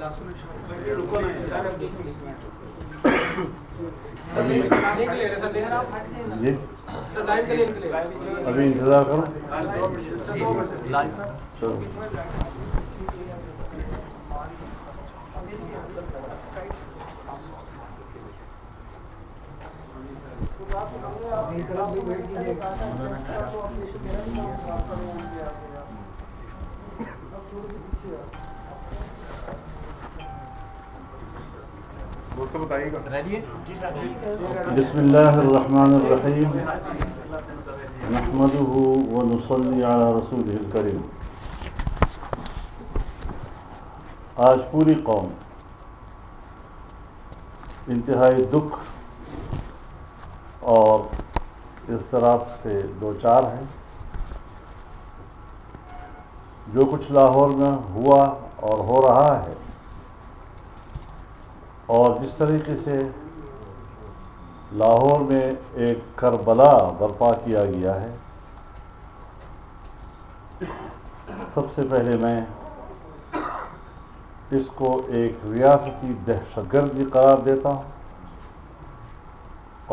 جی ابھی انتظار کرو. چلو بسم اللہ الرحمن الرحیم نحمده ونصلی علی رسولہ الکریم. آج پوری قوم انتہائی دکھ اور اضطراب سے دوچار ہے. جو کچھ لاہور میں ہوا اور ہو رہا ہے اور جس طریقے سے لاہور میں ایک کربلا برپا کیا گیا ہے، سب سے پہلے میں اس کو ایک ریاستی دہشت گردی قرار دیتا ہوں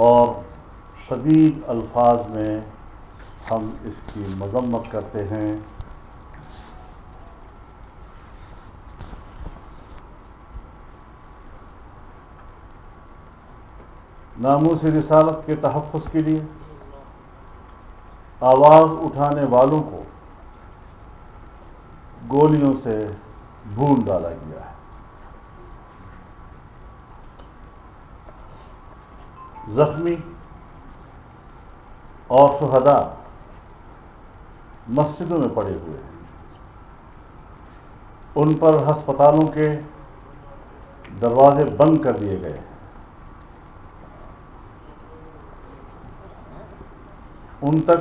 اور شدید الفاظ میں ہم اس کی مذمت کرتے ہیں. ناموس رسالت کے تحفظ کے لیے آواز اٹھانے والوں کو گولیوں سے بھون ڈالا گیا ہے. زخمی اور شہداء مسجدوں میں پڑے ہوئے ہیں. ان پر ہسپتالوں کے دروازے بند کر دیے گئے ہیں. ان تک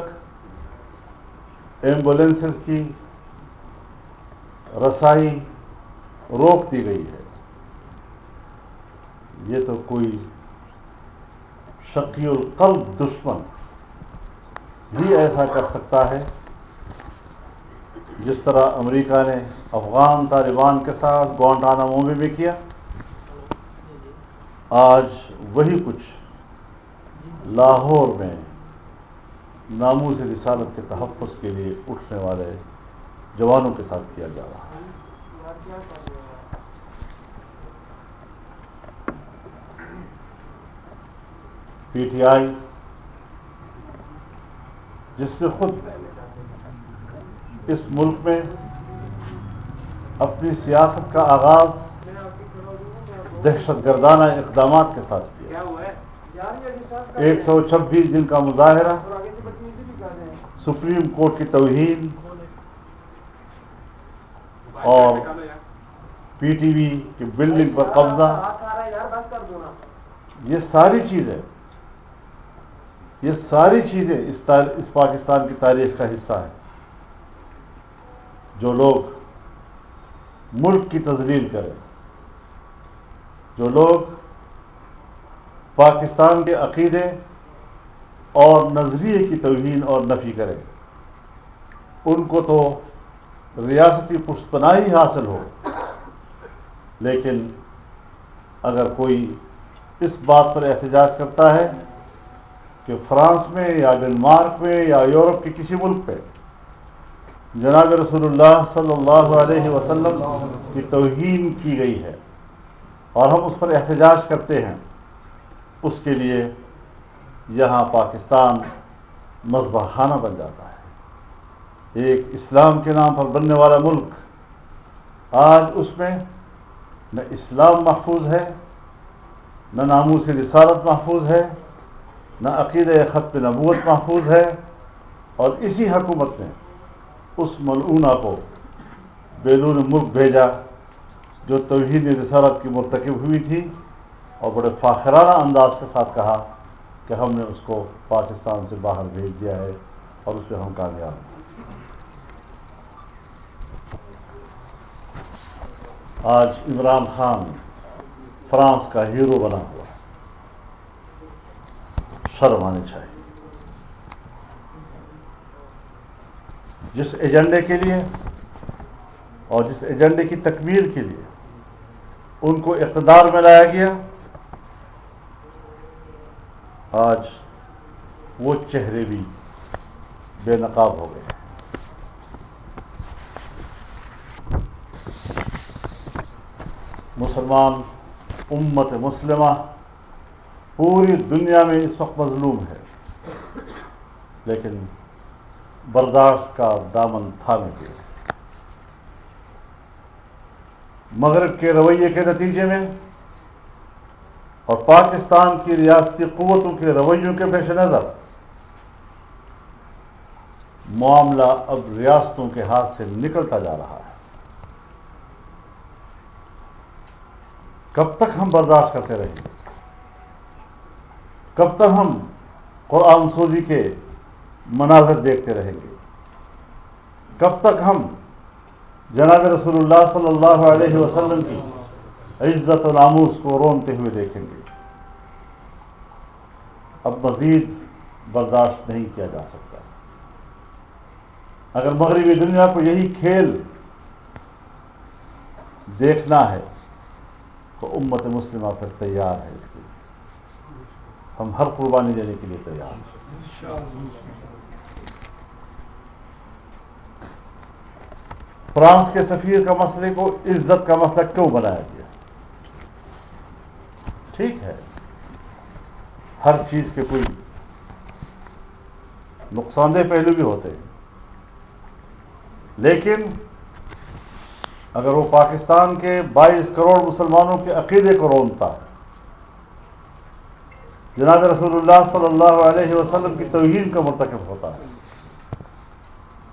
ایمبولینسز کی رسائی روک دی گئی ہے. یہ تو کوئی شقی القلب دشمن ہی ایسا کر سکتا ہے جس طرح امریکہ نے افغان طالبان کے ساتھ گوانٹانامو میں بھی کیا. آج وہی کچھ لاہور میں ناموس رسالت کے تحفظ کے لیے اٹھنے والے جوانوں کے ساتھ کیا جا رہا ہے. پی ٹی آئی جس نے خود اس ملک میں اپنی سیاست کا آغاز دہشت گردانہ اقدامات کے ساتھ کیا، 126 دن کا مظاہرہ، سپریم کورٹ کی توہین اور پی ٹی وی کی بلڈنگ پر قبضہ، یہ ساری چیزیں اس پاکستان کی تاریخ کا حصہ ہیں. جو لوگ ملک کی تذلیل کریں، جو لوگ پاکستان کے عقیدے اور نظریے کی توہین اور نفی کریں، ان کو تو ریاستی پشت پناہی حاصل ہو. لیکن اگر کوئی اس بات پر احتجاج کرتا ہے کہ فرانس میں یا ڈنمارک میں یا یورپ کے کسی ملک پہ جناب رسول اللہ صلی اللہ علیہ وسلم کی توہین کی گئی ہے اور ہم اس پر احتجاج کرتے ہیں، اس کے لیے یہاں پاکستان مذبح خانہ بن جاتا ہے. ایک اسلام کے نام پر بننے والا ملک آج اس میں نہ اسلام محفوظ ہے، نہ ناموس رسالت محفوظ ہے، نہ عقیدہ ختم نبوت محفوظ ہے. اور اسی حکومت نے اس ملعونہ کو بیرون ملک بھیجا جو توہین رسالت کی مرتکب ہوئی تھی، اور بڑے فاخرانہ انداز کے ساتھ کہا کہ ہم نے اس کو پاکستان سے باہر بھیج دیا ہے اور اس پہ ہم کامیاب ہیں. آج عمران خان فرانس کا ہیرو بنا ہوا ہے. شرم آنی چاہیے. جس ایجنڈے کے لیے اور جس ایجنڈے کی تکمیل کے لیے ان کو اقتدار میں لایا گیا. آج وہ چہرے بھی بے نقاب ہو گئے. مسلمان امت مسلمہ پوری دنیا میں اس وقت مظلوم ہے، لیکن برداشت کا دامن تھامے ہوئے. مغرب کے رویے کے نتیجے میں اور پاکستان کی ریاستی قوتوں کے رویوں کے پیش نظر معاملہ اب ریاستوں کے ہاتھ سے نکلتا جا رہا ہے. کب تک ہم برداشت کرتے رہیں گے؟ کب تک ہم قرآن سوزی کے مناظر دیکھتے رہیں گے؟ کب تک ہم جناب رسول اللہ صلی اللہ علیہ وسلم کی عزت و ناموس کو رونتے ہوئے دیکھیں گے؟ اب مزید برداشت نہیں کیا جا سکتا. اگر مغربی دنیا کو یہی کھیل دیکھنا ہے تو امت مسلمہ پھر تیار ہے. اس کے لیے ہم ہر قربانی دینے کے لیے تیار ہیں. فرانس کے سفیر کا مسئلے کو عزت کا مسئلہ کیوں بنایا گیا؟ ٹھیک ہے، ہر چیز کے کوئی نقصان دہ پہلو بھی ہوتے ہیں، لیکن اگر وہ پاکستان کے 22 کروڑ مسلمانوں کے عقیدے کو رونتا ہے، جناب رسول اللہ صلی اللہ علیہ وسلم کی توہین کا مرتکب ہوتا ہے،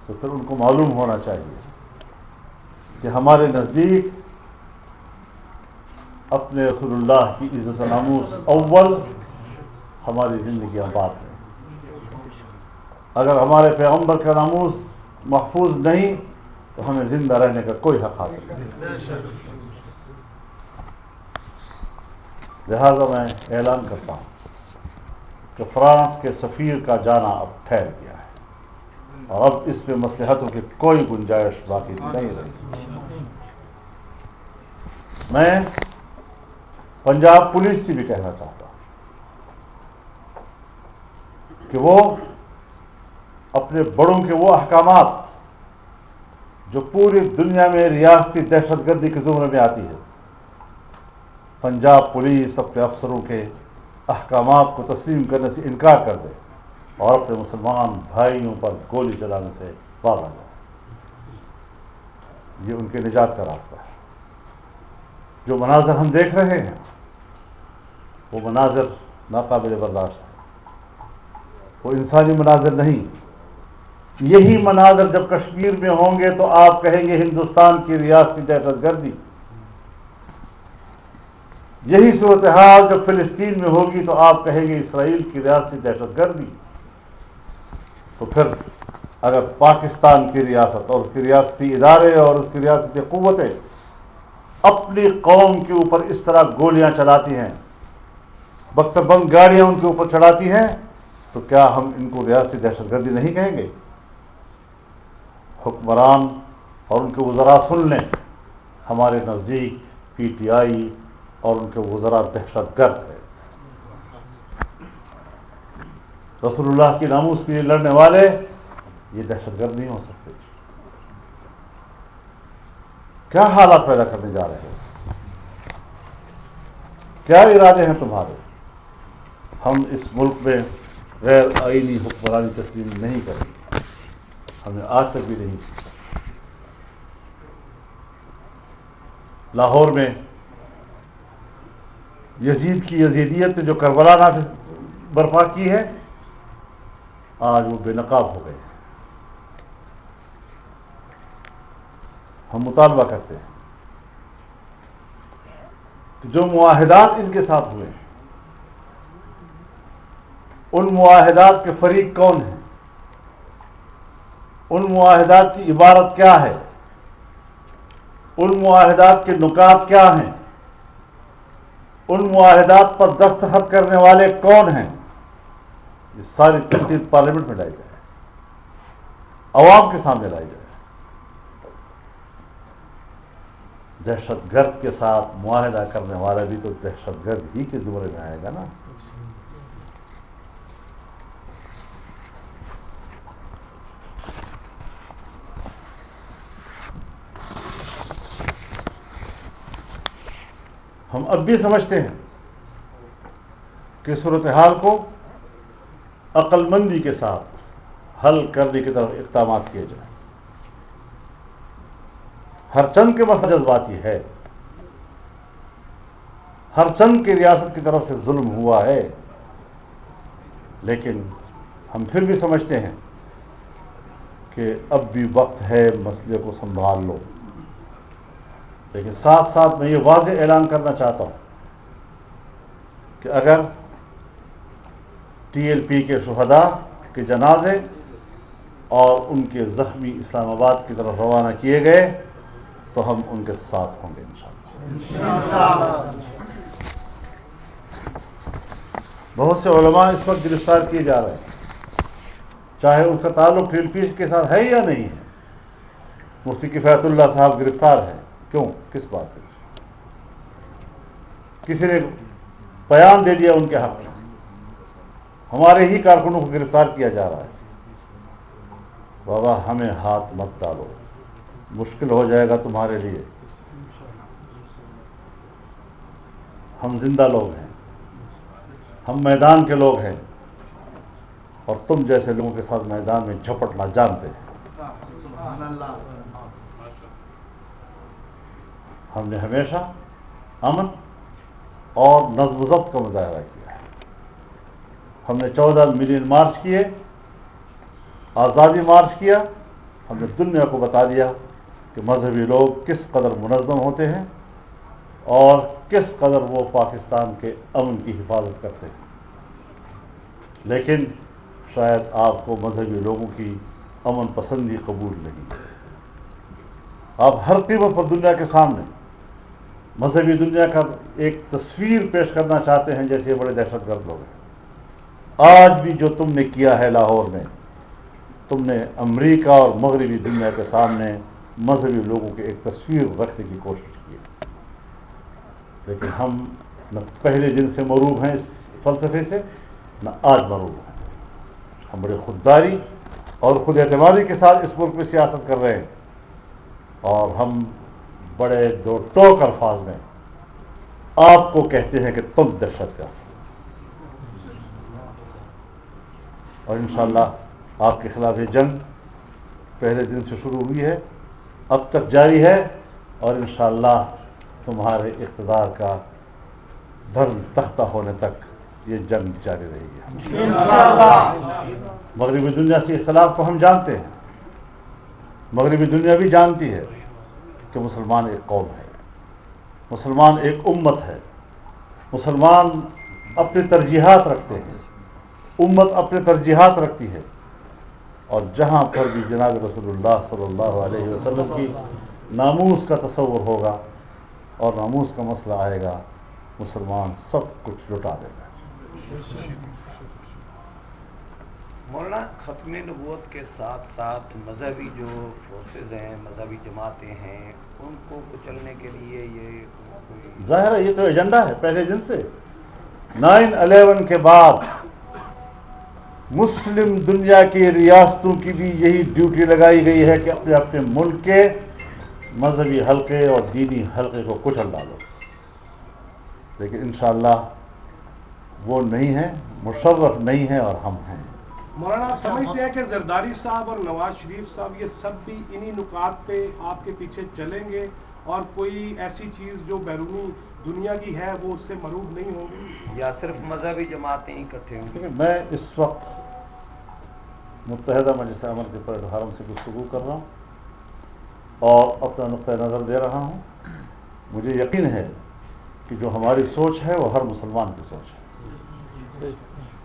تو پھر ان کو معلوم ہونا چاہیے کہ ہمارے نزدیک اپنے رسول اللہ کی عزت و ناموس اول، ہماری زندگیاں بعد میں. اگر ہمارے پیغمبر کا ناموس محفوظ نہیں تو ہمیں زندہ رہنے کا کوئی حق حاصل نہیں. لہذا میں اعلان کرتا ہوں کہ فرانس کے سفیر کا جانا اب ٹھہر گیا ہے اور اب اس میں مصلحتوں کی کوئی گنجائش باقی نہیں رہی. میں پنجاب پولیس سے بھی کہنا چاہتا ہوں کہ وہ اپنے بڑوں کے وہ احکامات جو پوری دنیا میں ریاستی دہشت گردی کے زمرے میں آتی ہے، پنجاب پولیس اپنے افسروں کے احکامات کو تسلیم کرنے سے انکار کر دے اور اپنے مسلمان بھائیوں پر گولی چلانے سے باز آ جائے. یہ ان کے نجات کا راستہ ہے. جو مناظر ہم دیکھ رہے ہیں وہ مناظر ناقابل برداشت ہے، وہ انسانی مناظر نہیں. یہی مناظر جب کشمیر میں ہوں گے تو آپ کہیں گے ہندوستان کی ریاستی دہشت گردی. یہی صورتحال جب فلسطین میں ہوگی تو آپ کہیں گے اسرائیل کی ریاستی دہشت گردی. تو پھر اگر پاکستان کی ریاست اور اس کی ریاستی ادارے اور اس کی ریاستی قوتیں اپنی قوم کے اوپر اس طرح گولیاں چلاتی ہیں، بختر بند گاڑیاں ان کے اوپر چڑھاتی ہیں، تو کیا ہم ان کو ریاستی دہشت گردی نہیں کہیں گے؟ حکمران اور ان کے وزراء سن لیں، ہمارے نزدیک پی ٹی آئی اور ان کے وزراء دہشت گرد ہے. رسول اللہ کی ناموس کے لیے لڑنے والے یہ دہشت گرد نہیں ہو سکتے. کیا حالات پیدا کرنے جا رہے ہیں؟ کیا ارادے ہیں تمہارے؟ ہم اس ملک میں غیر آئینی حکمرانی تسلیم نہیں کریں گے، ہم نے آج تک بھی نہیں کی. لاہور میں یزید کی یزیدیت نے جو کربلا نافذ برپا کی ہے، آج وہ بے نقاب ہو گئے ہیں. ہم مطالبہ کرتے ہیں کہ جو معاہدات ان کے ساتھ ہوئے ہیں، ان معاہدات کے فریق کون ہیں، ان معاہدات کی عبارت کیا ہے، ان معاہدات کے نکات کیا ہیں، ان معاہدات پر دستخط کرنے والے کون ہیں، یہ ساری تفصیل پارلیمنٹ میں لائی جائے، عوام کے سامنے لائی جائے. دہشت گرد کے ساتھ معاہدہ کرنے والا بھی تو دہشت گرد ہی کے زمرے میں آئے گا نا. ہم اب بھی سمجھتے ہیں کہ صورتحال کو عقل مندی کے ساتھ حل کرنے کی طرف اقدامات کیے جائیں. ہر چند کے مسئلہ جذباتی ہے، ہر چند کی ریاست کی طرف سے ظلم ہوا ہے، لیکن ہم پھر بھی سمجھتے ہیں کہ اب بھی وقت ہے مسئلے کو سنبھال لو. لیکن ساتھ ساتھ میں یہ واضح اعلان کرنا چاہتا ہوں کہ اگر ٹی ایل پی کے شہداء کے جنازے اور ان کے زخمی اسلام آباد کی طرف روانہ کیے گئے تو ہم ان کے ساتھ ہوں گے انشاءاللہ. بہت سے علماء اس وقت گرفتار کیے جا رہے ہیں، چاہے ان کا تعلق ٹی ایل پی کے ساتھ ہے یا نہیں ہے. مفتی کفایت اللہ صاحب گرفتار ہیں، کیوں؟ کس بات پہ؟ کسی نے بیان دے دیا ان کے حق میں، ہمارے ہی کارکنوں کو گرفتار کیا جا رہا ہے. بابا ہمیں ہاتھ مت ڈالو، مشکل ہو جائے گا تمہارے لیے. ہم زندہ لوگ ہیں، ہم میدان کے لوگ ہیں، اور تم جیسے لوگوں کے ساتھ میدان میں جھپٹنا جانتے ہیں. ہم نے ہمیشہ امن اور نظم و ضبط کا مظاہرہ کیا ہے. ہم نے 14 ملین مارچ کیے، آزادی مارچ کیا. ہم نے دنیا کو بتا دیا کہ مذہبی لوگ کس قدر منظم ہوتے ہیں اور کس قدر وہ پاکستان کے امن کی حفاظت کرتے ہیں. لیکن شاید آپ کو مذہبی لوگوں کی امن پسندی قبول نہیں. آپ ہر قیمت پر دنیا کے سامنے مذہبی دنیا کا ایک تصویر پیش کرنا چاہتے ہیں جیسے یہ بڑے دہشت گرد لوگ ہیں. آج بھی جو تم نے کیا ہے لاہور میں، تم نے امریکہ اور مغربی دنیا کے سامنے مذہبی لوگوں کی ایک تصویر رکھنے کی کوشش کی. لیکن ہم نہ پہلے دن سے مروب ہیں اس فلسفے سے، نہ آج مروب ہیں. ہم بڑے خودداری اور خود اعتمادی کے ساتھ اس ملک میں سیاست کر رہے ہیں، اور ہم بڑے دو ٹوک الفاظ میں آپ کو کہتے ہیں کہ تم دہشت گرد. اور انشاءاللہ آپ کے خلاف یہ جنگ پہلے دن سے شروع ہوئی ہے، اب تک جاری ہے، اور انشاءاللہ تمہارے اقتدار کا دھرم تختہ ہونے تک یہ جنگ جاری رہے گی انشاءاللہ. مغربی دنیا سے اختلاف کو ہم جانتے ہیں، مغربی دنیا بھی جانتی ہے کہ مسلمان ایک قوم ہے، مسلمان ایک امت ہے. مسلمان اپنی ترجیحات رکھتے ہیں، امت اپنے ترجیحات رکھتی ہے. اور جہاں پر بھی جناب رسول اللہ صلی اللہ علیہ وسلم کی ناموس کا تصور ہوگا اور ناموس کا مسئلہ آئے گا، مسلمان سب کچھ لٹا دے گا. مولانا، ختم نبوت کے ساتھ ساتھ مذہبی جو فورسز ہیں، مذہبی جماعتیں ہیں، ان کو کچلنے کے لیے یہ ظاہر ہے، یہ تو ایجنڈا ہے پہلے دن سے. 9/11 کے بعد مسلم دنیا کی ریاستوں کی بھی یہی ڈیوٹی لگائی گئی ہے کہ اپنے اپنے ملک کے مذہبی حلقے اور دینی حلقے کو کچل ڈالو. لیکن انشاءاللہ وہ نہیں ہیں، مشرف نہیں ہیں، اور ہم ہیں. مولانا، آپ سمجھتے ہیں کہ زرداری صاحب اور نواز شریف صاحب یہ سب بھی انہی نکات پہ آپ کے پیچھے چلیں گے، اور کوئی ایسی چیز جو بیرونی دنیا کی ہے وہ اس سے مروب نہیں ہوں گی، یا صرف مذہبی جماعتیں ہی اکٹھے ہوں گی؟ میں اس وقت متحدہ مجلس امن کے پریڈ ہارم سے گفتگو کر رہا ہوں اور اپنا نقطۂ نظر دے رہا ہوں. مجھے یقین ہے کہ جو ہماری سوچ ہے وہ ہر مسلمان کی سوچ ہے.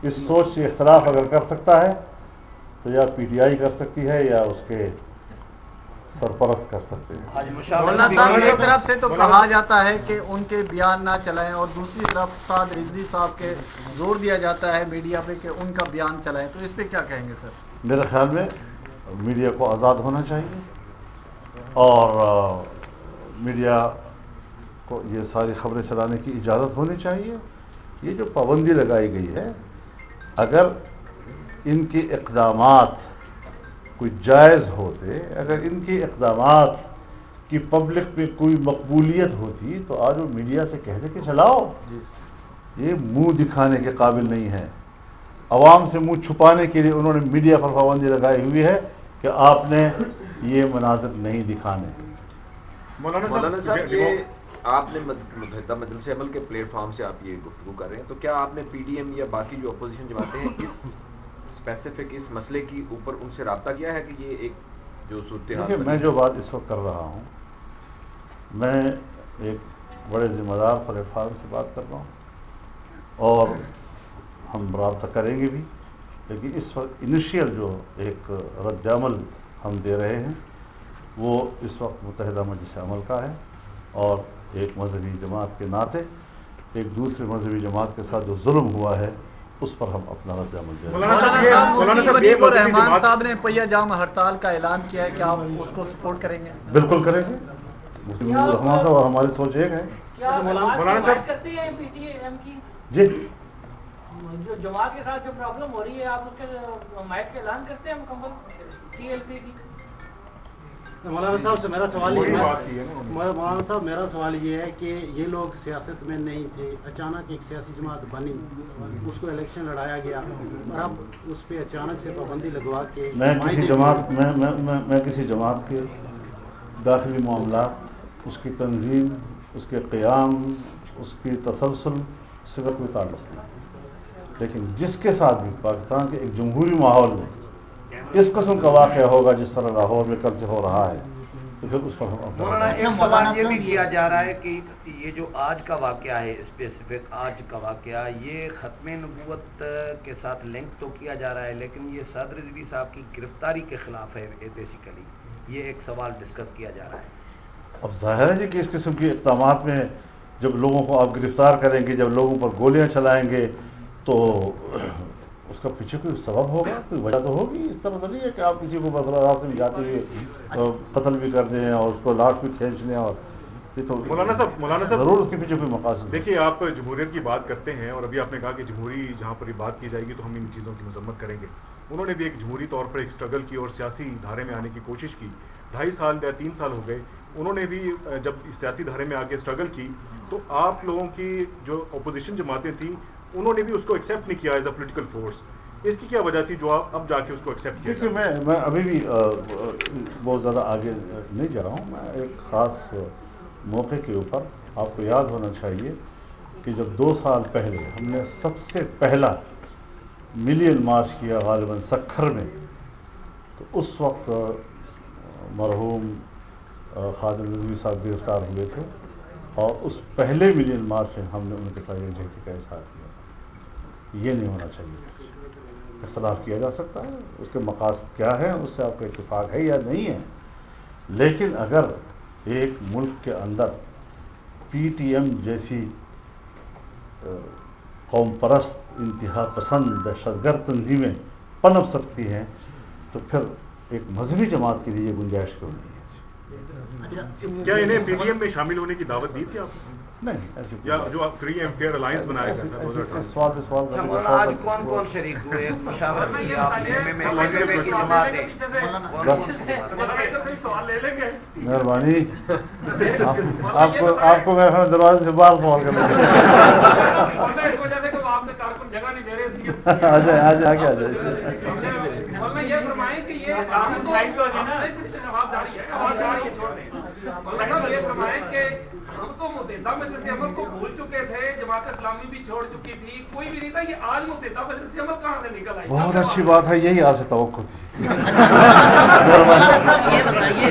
اس سوچ سے اختلاف اگر کر سکتا ہے تو یا پی ٹی آئی کر سکتی ہے یا اس کے سرپرست کر سکتے ہیں. مولانا صاحب، ایک طرف سے تو کہا جاتا ہے کہ ان کے بیان نہ چلائیں، اور دوسری طرف سعد رضوی صاحب کے زور دیا جاتا ہے میڈیا پہ کہ ان کا بیان چلائیں، تو اس پہ کیا کہیں گے سر؟ میرے خیال میں میڈیا کو آزاد ہونا چاہیے، اور میڈیا کو یہ ساری خبریں چلانے کی اجازت ہونی چاہیے. یہ جو پابندی لگائی گئی ہے اگر ان کے اقدامات کوئی جائز ہوتے, اگر ان کے اقدامات کی پبلک میں کوئی مقبولیت ہوتی تو آج وہ میڈیا سے کہتے کہ چلاؤ. یہ منہ دکھانے کے قابل نہیں ہے. عوام سے منہ چھپانے کے لیے انہوں نے میڈیا پر پابندی لگائی ہوئی ہے کہ آپ نے یہ مناظر نہیں دکھانے. مولانا صاحب یہ آپ نے متحدہ مجلس عمل کے پلیٹ فارم سے آپ یہ گفتگو کر رہے ہیں, تو کیا آپ نے پی ڈی ایم یا باقی جو اپوزیشن جماعتیں ہیں اس اسپیسیفک اس مسئلے کی اوپر ان سے رابطہ کیا ہے کہ یہ ایک جو صورتحال؟ میں جو بات اس وقت کر رہا ہوں, میں ایک بڑے ذمہ دار پلیٹ فارم سے بات کر رہا ہوں اور ہم رابطہ کریں گے بھی, لیکن اس وقت انیشیل جو ایک رد عمل ہم دے رہے ہیں وہ اس وقت متحدہ مجلس عمل کا ہے, اور ایک مذہبی جماعت کے ناطے ایک دوسرے مذہبی جماعت کے ساتھ جو ظلم ہوا ہے اس پر ہم اپنا رد عمل دے رہے ہیں. مولانا رحمان صاحب نے پہیہ جام ہڑتال کا اعلان کیا ہے کہ آپ اس کو سپورٹ کریں گے؟ بالکل کریں گے. مفتی منیر الرحمان صاحب اور ہماری سوچ ایک ہے. مولانا صاحب کرتے ہیں پی ٹی ایم کی جی جو جماعت کے ساتھ جو پرابلم ہو رہی ہے آپ اس کے حمایت کا اعلان کرتے ہیں مکمل ٹی ایل پی کی؟ مولانا صاحب سے میرا سوال یہ ہے, مولانا صاحب میرا سوال یہ ہے کہ یہ لوگ سیاست میں نہیں تھے, اچانک ایک سیاسی جماعت بنی, اس کو الیکشن لڑایا گیا اور اب اس پہ اچانک سے پابندی لگوا کے میں کسی جماعت کے داخلی معاملات, اس کی تنظیم, اس کے قیام, اس کی تسلسل سے کوئی تعلق نہیں, لیکن جس کے ساتھ بھی پاکستان کے ایک جمہوری ماحول میں اس قسم کا واقعہ ہوگا جس طرح لاہور میں کل سے ہو رہا ہے تو پھر اس پر ہم مولانا ایک سوال یہ بھی کیا جا رہا ہے کہ یہ جو آج کا واقعہ ہے, اسپیسیفک آج کا واقعہ, یہ ختم نبوت کے ساتھ لنک تو کیا جا رہا ہے لیکن یہ سعد رضوی صاحب کی گرفتاری کے خلاف ہے بیسیکلی, یہ ایک سوال ڈسکس کیا جا رہا ہے. اب ظاہر ہے جی کہ اس قسم کے اقدامات میں جب لوگوں کو آپ گرفتار کریں گے, جب لوگوں پر گولیاں چلائیں گے تو اس کا پیچھے کوئی سبب ہوگا, کوئی وجہ تو ہوگی. اس طرح تو نہیں ہے کہ آپ کسی کو مسئلہ راستے میں جاتے ہوئے قتل بھی کر دیں اور اس کو لاش بھی کھینچ لیں, اور مولانا صاحب ضرور اس کے پیچھے کوئی مقاصد. دیکھیے آپ جمہوریت کی بات کرتے ہیں اور ابھی آپ نے کہا کہ جمہوری جہاں پر یہ بات کی جائے گی تو ہم ان چیزوں کی مذمت کریں گے. انہوں نے بھی ایک جمہوری طور پر ایک سٹرگل کی اور سیاسی دھارے میں آنے کی کوشش کی. 2.5 سال یا 3 سال ہو گئے, انہوں نے بھی جب سیاسی دھارے میں آ کے سٹرگل کی تو آپ لوگوں کی جو اپوزیشن جماعتیں تھیں انہوں نے بھی اس کو ایکسیپٹ نہیں کیا ایز اے پولیٹیکل فورس. اس کی کیا وجہ تھی جو آپ اب جا کے اس کو ایکسیپٹ کیا؟ دیکھیے میں ابھی بھی بہت زیادہ آگے نہیں جا رہا ہوں. میں ایک خاص موقع کے اوپر آپ کو یاد ہونا چاہیے کہ جب 2 سال پہلے ہم نے سب سے پہلا ملین مارچ کیا غالباً سکھر میں, تو اس وقت مرحوم خادم رضوی صاحب گرفتار ہوئے تھے اور اس پہلے ملین مارچ میں ہم نے ان کے ساتھ یکجہتی کا اظہار کیا. یہ نہیں ہونا چاہیے. اختلاف کیا جا سکتا ہے, اس کے مقاصد کیا ہے, اس سے آپ کا اتفاق ہے یا نہیں ہے, لیکن اگر ایک ملک کے اندر پی ٹی ایم جیسی قوم پرست, انتہا پسند, دہشت گرد تنظیمیں پنپ سکتی ہیں تو پھر ایک مذہبی جماعت کے لیے یہ گنجائش کیوں نہیں ہے؟ کیا انہیں پی ٹی ایم میں شامل ہونے کی دعوت دی تھی آپ؟ نہیں, ایسی یا جو آپ فری اینڈ فیئر الائنس بنایا گیا تھا سوال پہ سوال آج کون کون شریک ہوئے مشاورت کی آپ کی جماعت ہے؟ مہربانی, آپ کو میرے دروازے سے باہر سوال کرنا آ جائے آگے آ جائے. ہم تو متحدہ مجلس عمل کو بھول چکے تھے, جماعت اسلامی بھی چھوڑ چکی تھی, کوئی بھی نہیں تھا. یہ آج متحدہ مجلس عمل کہاں سے نکل آئی؟ بہت اچھی بات ہے, یہی آپ سے توقع تھی. یہ بتائیے